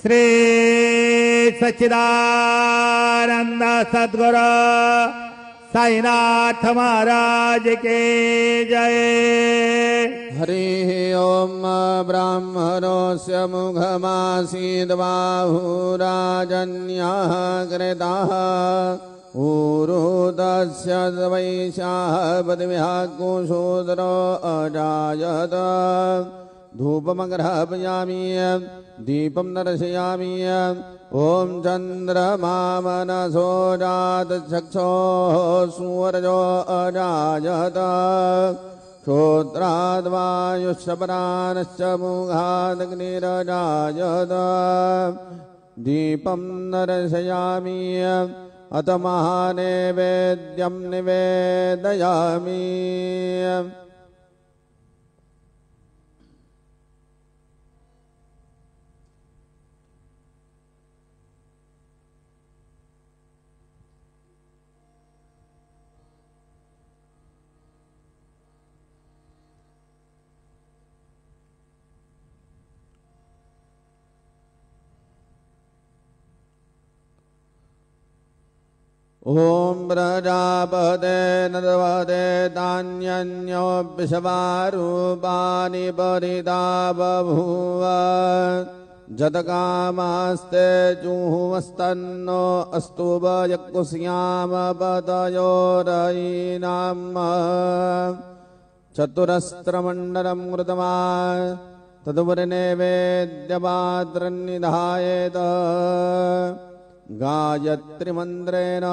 श्री सच्चिदानंद सद्गुरु साईनाथ महाराज के जय। हरि ओम ब्राह्मणोऽस्य मुखमासीद्बाहुराजन्यः कृतः ऊरुदस्य वैश्याः पदव्याः कुशूद्रो अजायत। धूपमग्रहपयामि दीपं दर्शयामि। ॐ चन्द्रमा मनसो जातचक्षुः सूर्यो अजायत। श्रोत्राद्वायुश्च मुखादग्निरजायत। दीपं दर्शयामि अथ महानैवेद्यं निवेदयामि। ॐ प्रजापते नरवते तान्यन्यो विषवारूपाणि परिता बभूव। जतकामास्ते जुहुमस्तन्नो अस्तु वयकुस्याम पतयोरयीनाम्। चतुरस्रमण्डलं कृत्वा तदुपरिनैवेद्यपात्रन्निधायेत। गायत्रीमन्त्रेण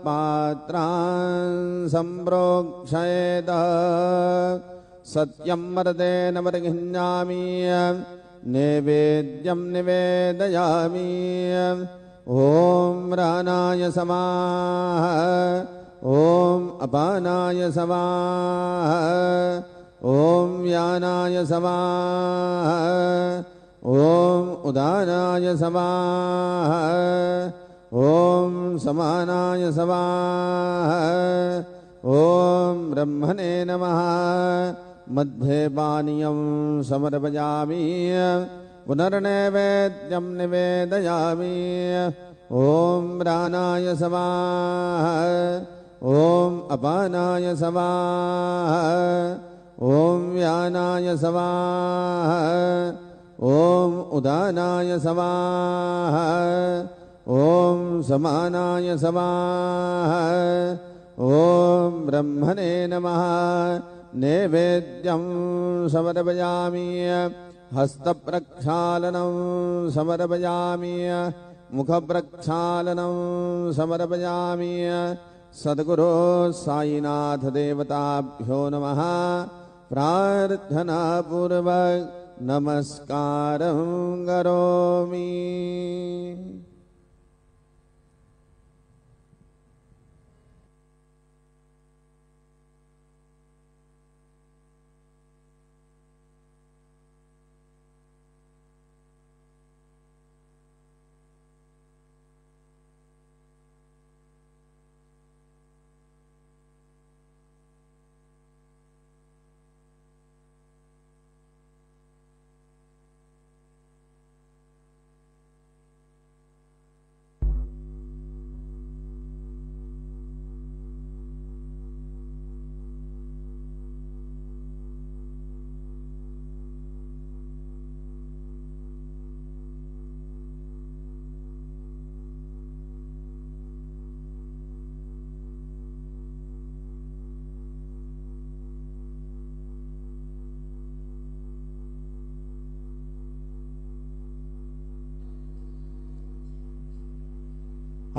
पात्रान् सम्प्रोक्षयेत। सत्यं वरदेन परिगृह्णामि नैवेद्यं निवेदयामि। ॐ प्राणाय समाः ॐ अपानाय समाः ॐ व्यानाय समाः ॐ उदानाय समाः ॐ समानाय समाः ॐ ब्रह्मणे नमः। मध्ये पानीयं समर्पयामि पुनर्नैवेद्यं निवेदयामि। ॐ प्राणाय समाः ॐ अपानाय समाः ॐ व्यानाय समाः ॐ उदानाय समाः ॐ समानाय समाः ॐ ब्रह्मणे नमः। नैवेद्यं समर्पयामि हस्तप्रक्षालनं समर्पयामि मुखप्रक्षालनं समर्पयामि। सद्गुरो साईनाथ देवताभ्यो नमः। प्रार्थनापूर्वक नमस्कारं करोमि।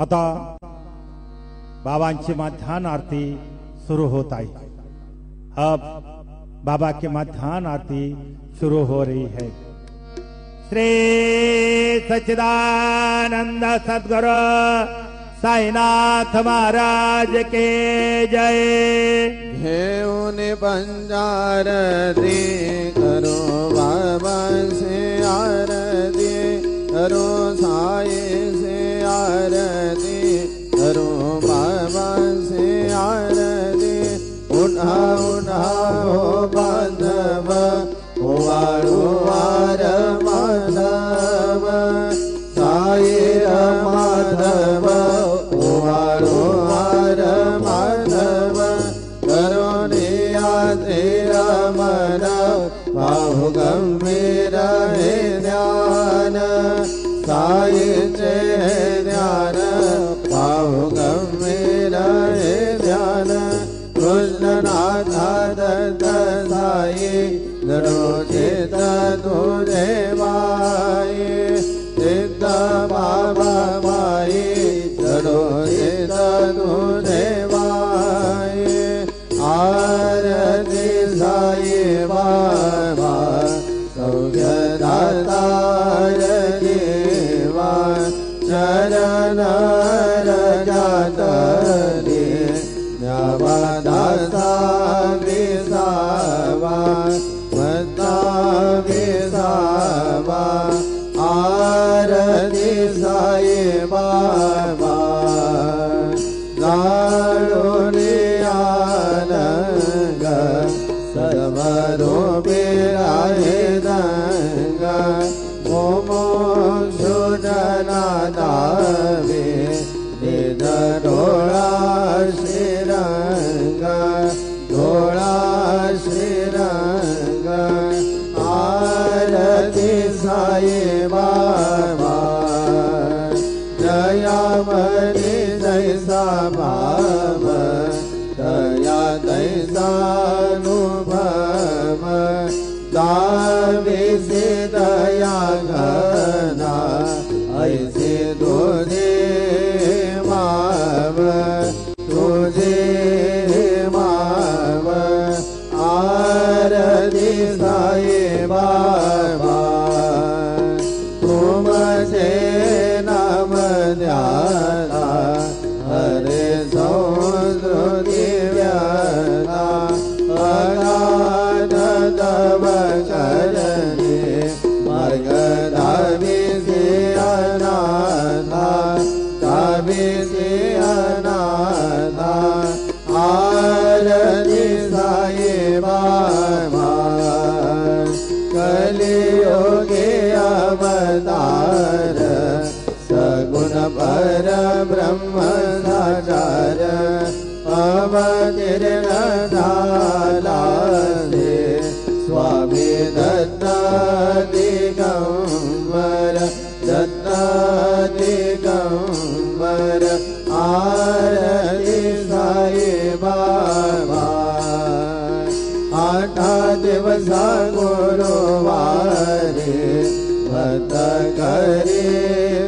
आता बाबांची मध्यान्ह आरती शुरू होत आहे। अब बाबा की मध्यान्ह आरती शुरू हो रही है। श्री सच्चिदानंद सद्गुरु साईनाथ महाराज के जय। घेऊन पंचारती करो बाबा से आरती करो साई से आरती करो बाबा से आरती। उठा उठा हो बांधव वाळू वार माधव कृष्णनाथ दत्त साई धरो चित तुझे माई सिद्ध बाबा माई धरो चित तुझे माई आरती साई बाबा सौख्यदाता देवा चरण रजतने नवदासा विसावा मता विसावा आरती साई बाबा गाडोनियानंग सर्वरो बिराहे दंग मोमो सुजनादावे निध डोळा श्रीरंग डोळा श्रीरंग आरती साई बाबा जयामणी जैसा भाव दया दैसानुभव दाविसे दया घना ऐसे तुझे माव आरती साई बाबा तुमचे नाम ध्याना हरे संस्कृती व्याना अगाध तव करणे मार्ग दाविसे अनाथा दाविसे अनाथा आरती साई बाबा कलियुगे अवतार सगुण पर ब्रह्म साचार अवतीर्ण झाला से स्वामी दत्त दिगंबर दत्त दिगंबर आरती साई बाबा आठ दिवसा गुरुवारी भक्त करे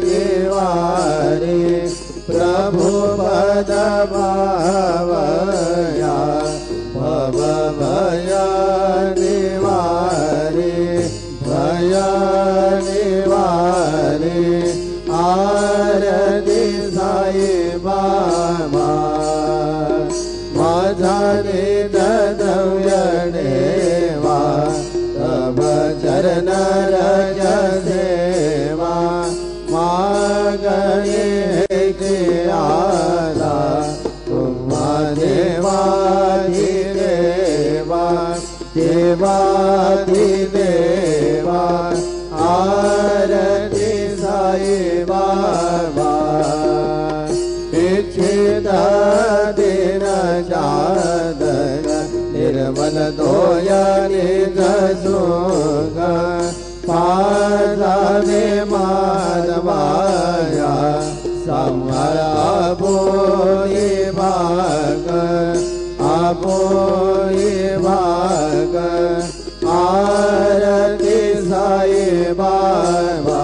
दिवारी प्रभु पद भावया भव भय निवारी भय निवारी आरती साई बाबा माझा निदव्य देवा तव चरण रज सेवा मागणे के आला तुम्हा देवाधि देवा देवाधि देवा आरती साई बाबा इच्छित दिन जादन निर्मल दोया निज सुख पादाने मानवाया संवर आपोई भाग आरती साई बाबा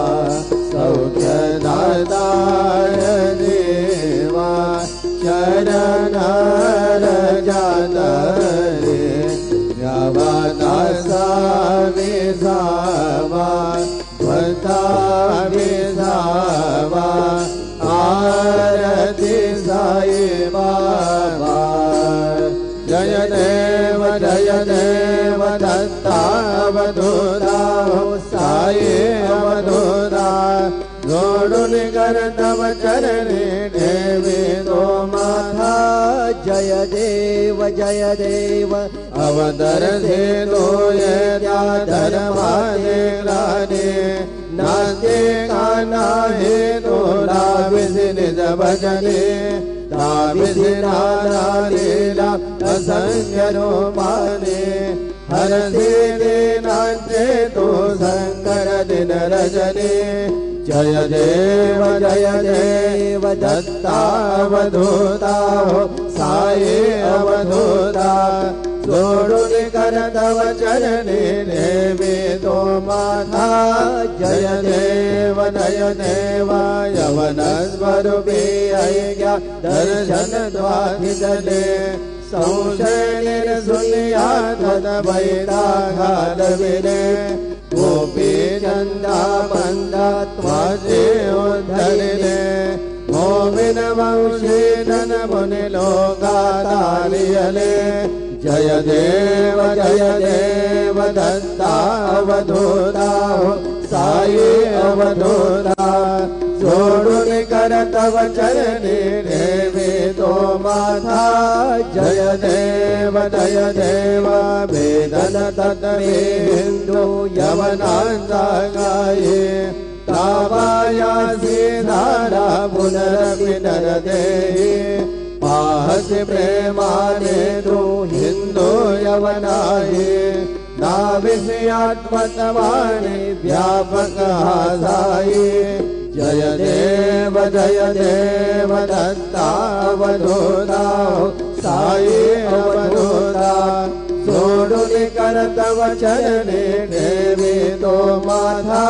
सौख्यदाता देवा चरण रजतने नवदासा विसावा भक्ता विसावा आरती साई बाबा जय देव दत्तावधूता साई अवधूता जोडून कर तव चरणे देवी तो माथा जय देव अवतर से तो ये धर्माने राने नाचे काना हे तो दाविस निज भजने दाविस राधा लीला असंख्य रो माने हर से नाचे तो शंकर दिन रजने जय देव दत्तावधूता साई अवधूता कर तव चरणे देवी तो माथा जय देव यवन स्वरूपी अयज्ञा दर्शन द्वाधिदले संशय निर्शून्या तद वैराघात विने गोपी चंदा मंदा त्वाजे उद्धरिले मोमिन वंशी धन मुनि लोकातारियले जय देव दत्ता अवधूता साई अवधूता जोड़ुन कर तव चरणे देवी तो माथा जय देव वेदन तत्वे हिंदू यवनांता गाये तावाया सीधारा पुनरपि नरदे पाहसि प्रेमाने तु हिंदू यवनाये नाविष्यात्मतवाणी व्यापक हासाये जय देव दत्ता अवधूता साई अवधूता जोड़ुनि कर तव चरणे देवी तो माथा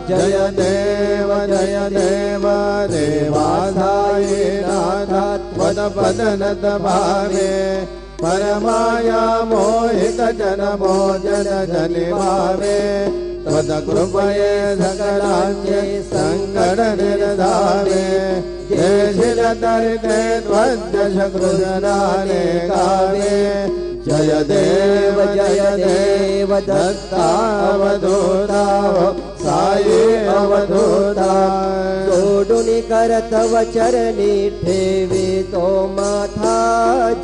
जय देव देवाधाये नाथा त्वद पदनत भावे परमाया मोहित जन मोजन जनि भावे त्वद कृपये सकलान्ये संकट निर्धारे जय शिल तरिते त्वद्दश कृष्णाने गावे जय देव दत्ता अवधूता साई अवधूता जोड़ुनि कर तव चरणी ठेवी तो माथा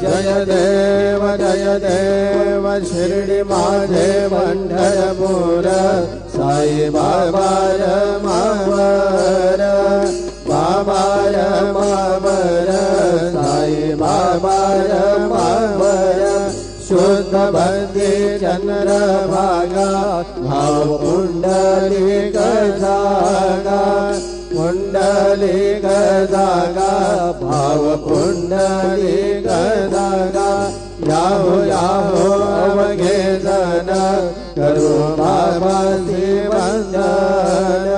जय देव शिरडी माझे पंढरपूर साई बाबा मावर साई बाबा मावर शुद्ध बंदी चंद्र भागा भाव कुंडलिक जागा भाव कुंडलिक जागा याहो अवघे जन करो बाबा श्री वंदन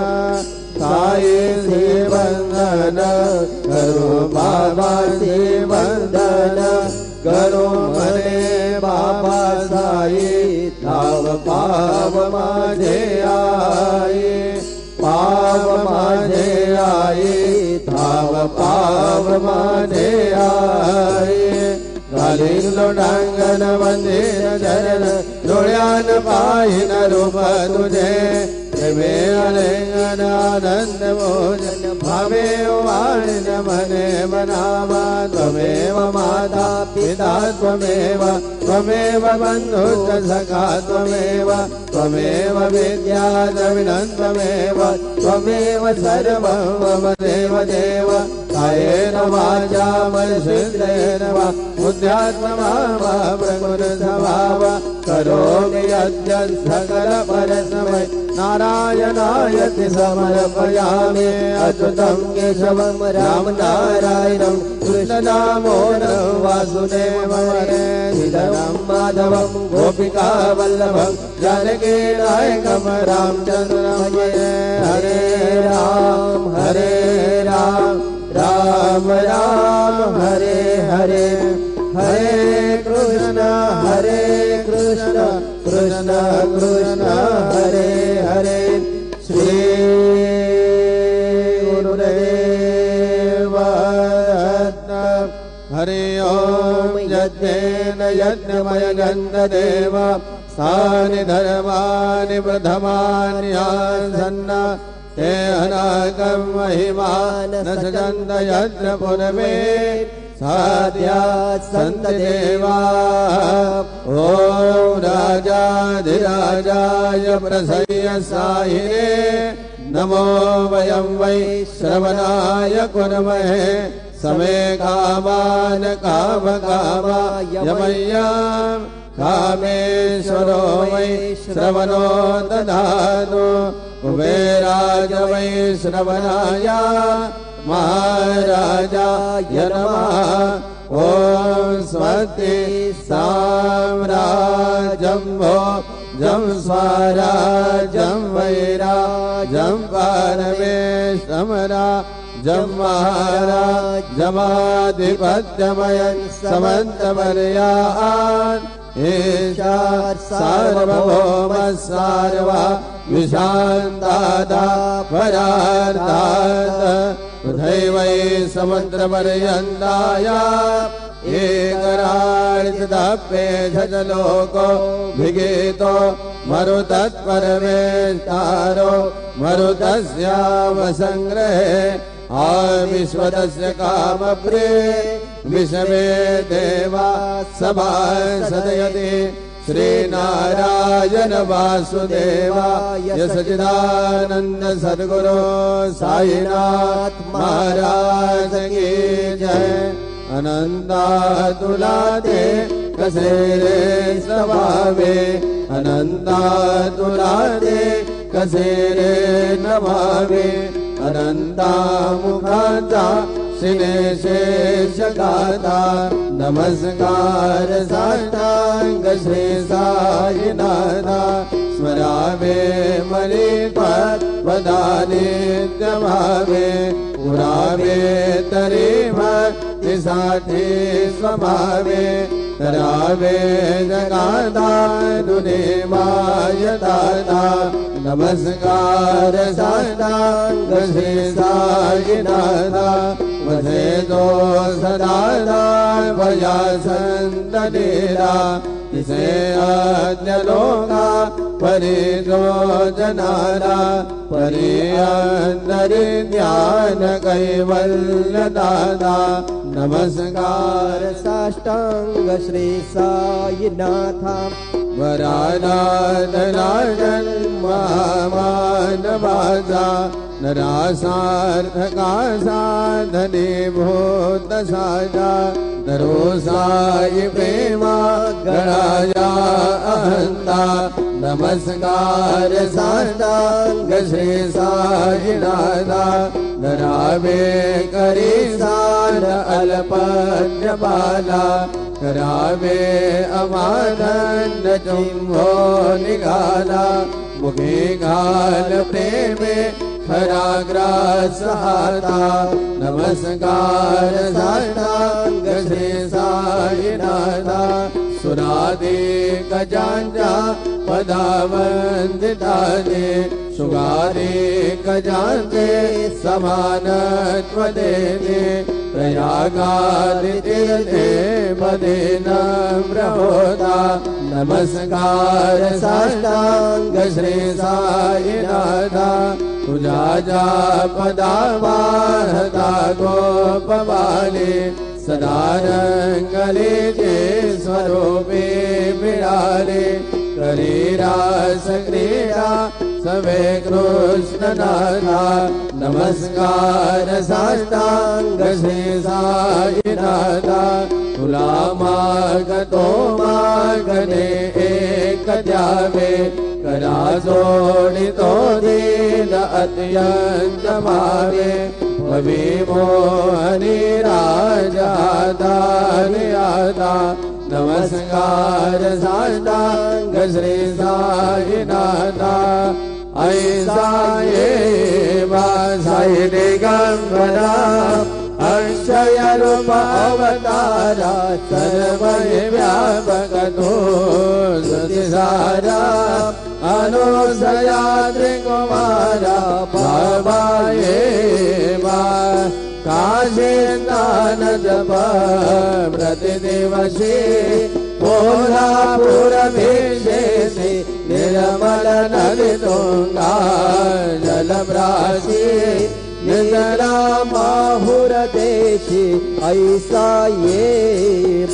साई श्री वंदन करो बाबा श्री वंदन करो मने बाबा साई थाव पाव माझे आई थाव पाव माझे आई घालिलो डांगन मंदिर चरण डोळ्यान पाहिन रूप तुझे प्रेमे अलिंगन आनंद मोजन भावे वाणिन मने मनावा त्वमेव माता पिता त्वमेव बन्धुश्च सखा त्वमेव विद्या द्रविणं त्वमेव सर्वं मम देव कायेन वाचा मनसेन्द्रियेण वा बुद्ध्यात्मना वा प्रकृतिस्वभाव करोमि यद्यत् सकल परस्मै नारायणायति समर्पयामि अच्युतं केशवं रामनारायणं कृष्णदामोदरं वासुदेवं श्रीधरं माधवं गोपिकावल्लभं जानकीनायकं रामचन्द्रं हरे राम राम राम हरे हरे कृष्ण कृष्ण हरे हरे श्री गुरुदेव हरि ओम यज्ञेन यज्ञमय गन्धदेव स्थानि धर्माणि प्रथमान्यासन्न ते अनागम महिमान न सजन्त यत्र पुनमे साध्या संत देवा ओम राजाधिराजाय प्रसह्य साहिने नमो वयं वै श्रवणाय कुर्महे समे कामान कामकामा यमय्यां कामेश्वरो वै श्रवणो दधातु कुबेराज वै श्रवणाय महाराजाय नमः ॐ स्वस्ति साम्राज्यं भोजं स्वराज्यं वैराज्यं परमेशमराज्यं महाराज्यमाधिपत्यमयं समन्तपर्यान् ईशार सार्वभौम सार्वा विशान्तादा परार्धात् तथैवै समुद्रपर्यन्ताया एकरार्चितप्येषलोको विगीतो मरुतत्परमेष्टारो मरुतस्यावसङ्ग्रहे आविश्वतस्य कामप्रे विषमे देवा सभा सदयति श्रीनारायण वासुदेवाय सच्चिदानंद सद्गुरु साईनाथ महाराज की जय। अनंतातुलाते कसेरे स्वभावे अनंतातुलाते कसेरे नभावे अनंता मुखाचा शिनेशेषगाता नमस्कार साष्टांग श्री साईनाथा स्मरावे मणिपद वदानित्यभावे पुरावे तरी भक्तिसाठी स्वभावे करावे जगादारुणे माय दादा नमस्कार साष्टांग श्री साईनाथा वसे दो सदादा भया संतनेरा इसे अन्य लोका परिजो जनारा परि अंदर ध्यान कैवल्य दादा नमस्कार साष्टांग श्री साईनाथा वरानाथराजन महामान बाजा नरासार्थका साधने भूत साजा नरो साई प्रेमा गणाया अहंता नमस्कार साष्टांग श्री साईनाथा नरावे करी सार अल्पज्ञ बाला करावे अमानंद चुंभो निगाला मुखे घाल प्रेमे खराग्रास हाता नमस्कार साष्टांग श्री साईनाथा सुरादे कजांजा पदावंदिताने सुगारे कजांते समानत्व देने प्रयागादितीर्थे पदे नम्र होता नमस्कार साष्टांग श्री साईनाथा तुझा जा पदावाहता गोपवाले सदा रंगले जे स्वरूपे बिराले करी रास क्रीडा सवे कृष्ण नाथा नमस्कार साष्टांग श्री साईनाथा तुला मागतो मागणे एक द्यावे करा जोडितो दीन अत्यंत भावे भवी मोहनी राजा दानियाता नमस्कार साष्टांग श्री साईनाथा ऐसा ये साई दिगंबरा अक्षय रूप अवतारा सर्वय व्यापक तो सतिसारा अनुसया त्रिकुमारा बाबा ये काशीनाथ जप प्रतिदिवसे कोल्हापुरभिषेके निर्मल नदी तुंगा जलप्रासी निजरा माहुर देशी ऐसा ये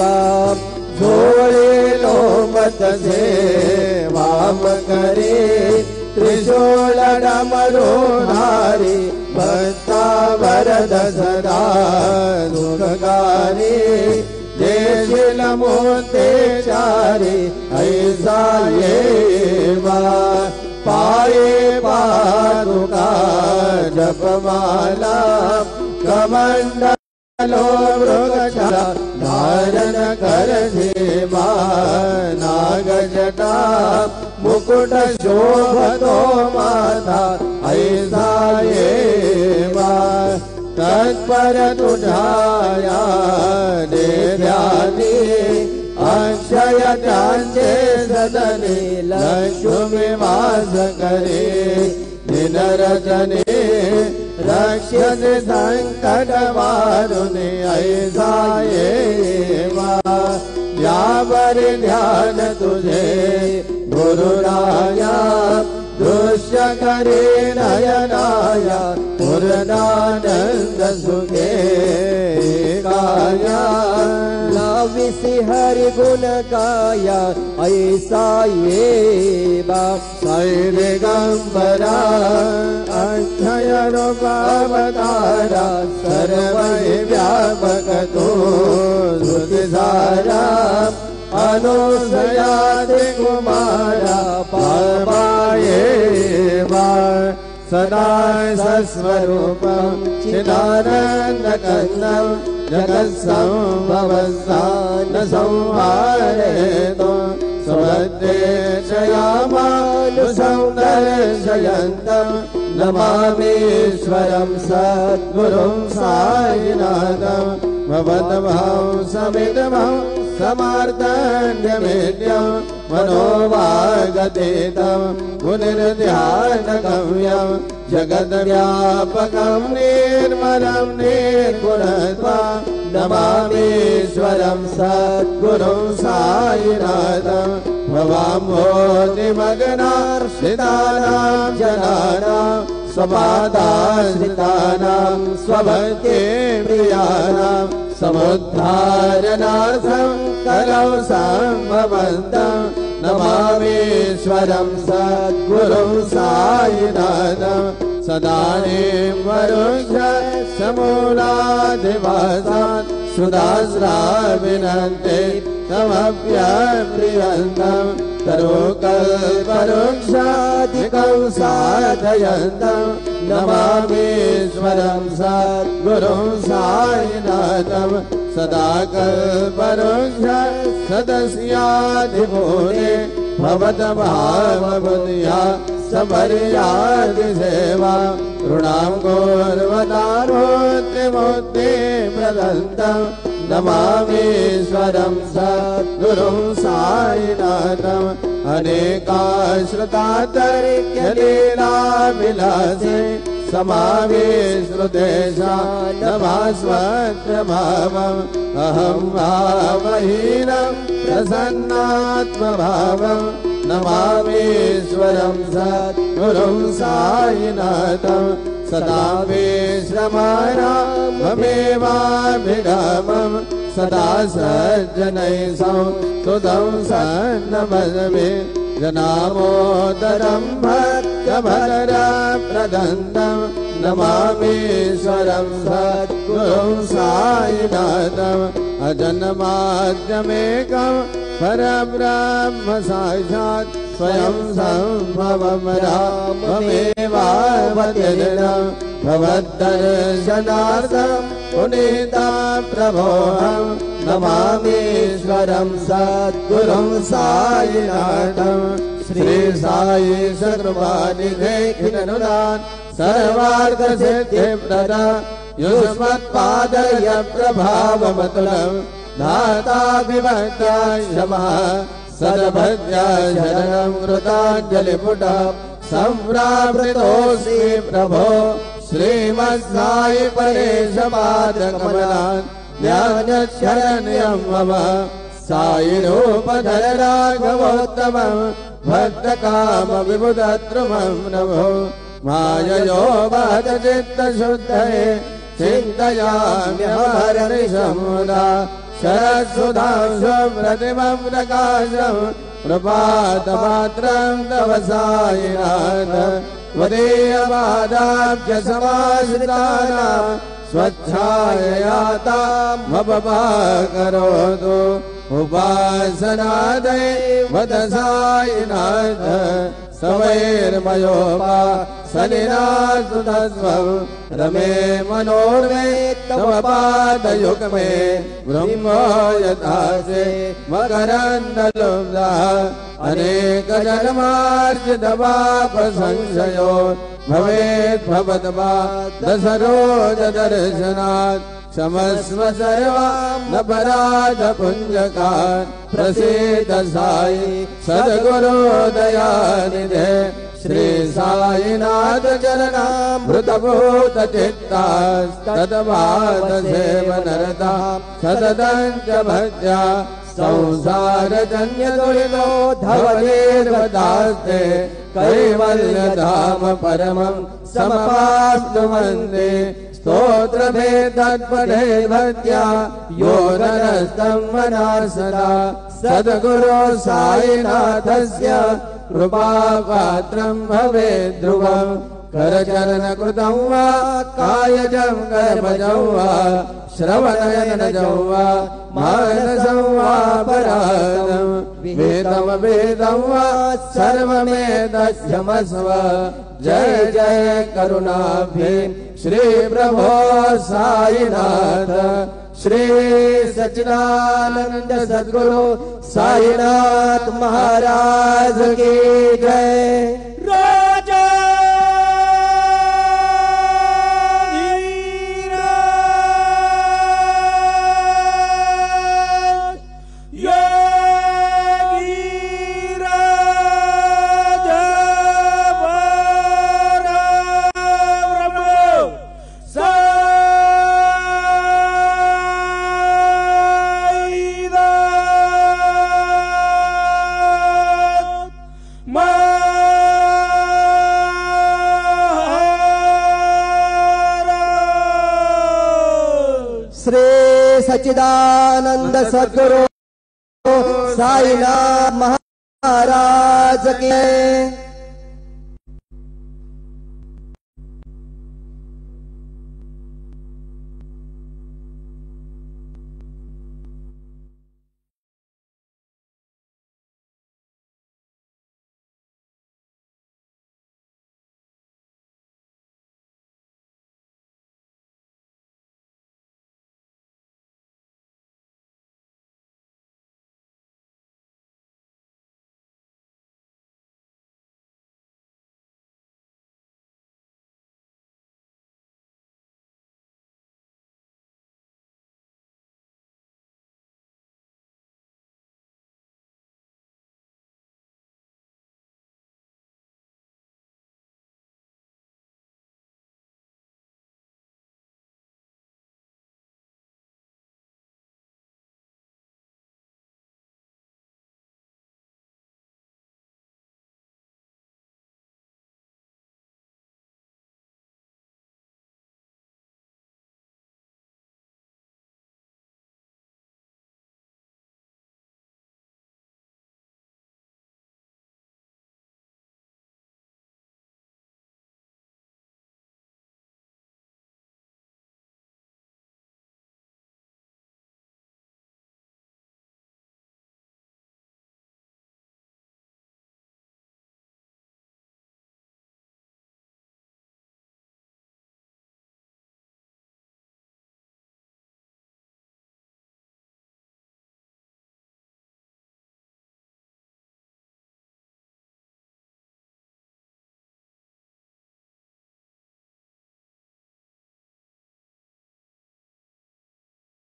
बाप जोड़े लो मत से वाम करे त्रिशूल डमरू धारी भक्ता वरद सदा दुखकारी देशील मोते चारी ऐसा ये बात पाए पादुका जपमाला कमंड लो वृक्ष धारण करधे नागजटा मुकुट शोभतो माथा ऐसा एवा तत्पर तुझाया निर्याती अक्षय त्यांचे सदने लक्ष्मी वास करे दिन रचने रक्षते संकट वारुने ऐसा एवा यावर ध्यान तुझे गुरुराया दृश्य करे नयनाया पूर्णानंद सुखे काया लाविसी हरि गुण काया ऐसा येवा दिगंबरा अक्षय रूपावतारा सर्व व्यापक तो श्रुतिसारा अनुसयाति कुमारा पापायेवा सदा सस्वरूपं चिदानन्दकन्दं जगत्संभवस्थान संहारेतो स्वदेशयामानुसौन्दर्शयन्तं नमामीश्वरं सद्गुरुं साईनाथं भवद्भाव समिदमं समार्तन्यमेद्यं मनोवागतीतं मुनिर्ध्यानगम्यं जगद्व्यापकं निर्मलं निर्गुणत्वं नमामीश्वरं सद्गुरुं साईनाथं भवाम्भोधिमग्नार्षितानां जनानां स्वपादाश्रितानां स्वभक्ति प्रियाणां समुद्धारणार्थं कलौ सम्भवन्तं नमामीश्वरं सद्गुरुं साईनाथं सदानीं वरुष्य समूलाधिवासात् सुधास्राविनन्ते तमप्यप्रियन्तं तरुकल्पवृक्षादिकं साधयन्तं नमामीश्वरं सद्गुरुं साईनाथं सदा कल्पवृक्ष सदस्याधिभूते भवद्भावबुद्ध्या समर्यादिसेवा ऋणां गौरवतारोत्यमुक्ति प्रदन्तं नमामीश्वरं सद्गुरुं साईनाथं अनेकाश्रुतातर्क्यलीलाविलासे समावेश्रुतेषा नमास्वत्रभावम् अहं भावहीनं प्रसन्नात्मभावं नमामीश्वरं सद्गुरुं साईनाथं सदा विश्रमाणाममेवाभिरामं सदा सज्जनैः सुतं सन्नमस्मि जनामोदरं भक्तभरप्रदन्तं नमामीश्वरं सद्गुरुं साईनाथम् अजन्माद्यमेकं परब्रह्म साक्षात् स्वयं सम्भवं राममेवावतीर्णं भवद्दर्शनार्थं पुनीता प्रभोऽहं नमामीश्वरं सद्गुरुं साईनाथं श्री साई सकृपानिधे खिलनुदान् सर्वार्थसिद्धिप्रदा युष्मत्पादय प्रभावमतुलं धाता विभक्त्याशमः सदभद्या शरणं कृताञ्जलिपुटः संव्रावृतोऽसि प्रभो श्रीमत्साई परेशपादकमलान् ज्ञानशरण्यं मम साई रूपधर राघवोत्तमं भक्तकामविबुधद्रुमं नमो माययोगचित्तशुद्धये चिन्तयाम्यहरनिशमुदा शरत्सुधांशुप्रतिमं प्रकाशं प्रभातमात्रं तव साईनाथ त्वदीयपादाब्जसमाश्रितानां स्वच्छाययातामपपाकरोतु उपासनादे वद साईनाथ सवैर्मयोपा सनिनास्तु तस्वं रमे मनोर्मे तव पादयुग्मे ब्रह्मो यथा से मकरन्दलुब्धः अनेकजन्मार्जित पाप संशयो भवेत् भवद्वा दशरोजदर्शनात् क्षमस्व सर्वानपराध पुञ्जकान् प्रसीद साई सद्गुरो दयानिधे श्री साईनाथ चरणामृतभूत चित्तास्तद्भात सेवनरता सततं च भक्त्या संसारजन्य दुरितो धवनिर्वदास्ते कैवल्यधाम परमं समपास्तु वन्दे स्तोत्रभेदत्पदे भक्त्या यो नरस्तं मनः सदा सद्गुरो साईनाथस्य कृपापात्रं भवेत् ध्रुवम् करचरणकृतं वा कायजं कर्मजं वा श्रवणयनजं वा मानसं वा परायणं वेदं वा सर्वमेतस्यमस्व जय जय करुणाब्धे श्री प्रभो साईनाथ श्री सच्चिदानंद सद्गुरु साईनाथ महाराज की जय। राजा श्री सच्चिदानंद सद्गुरु साईनाथ महाराज के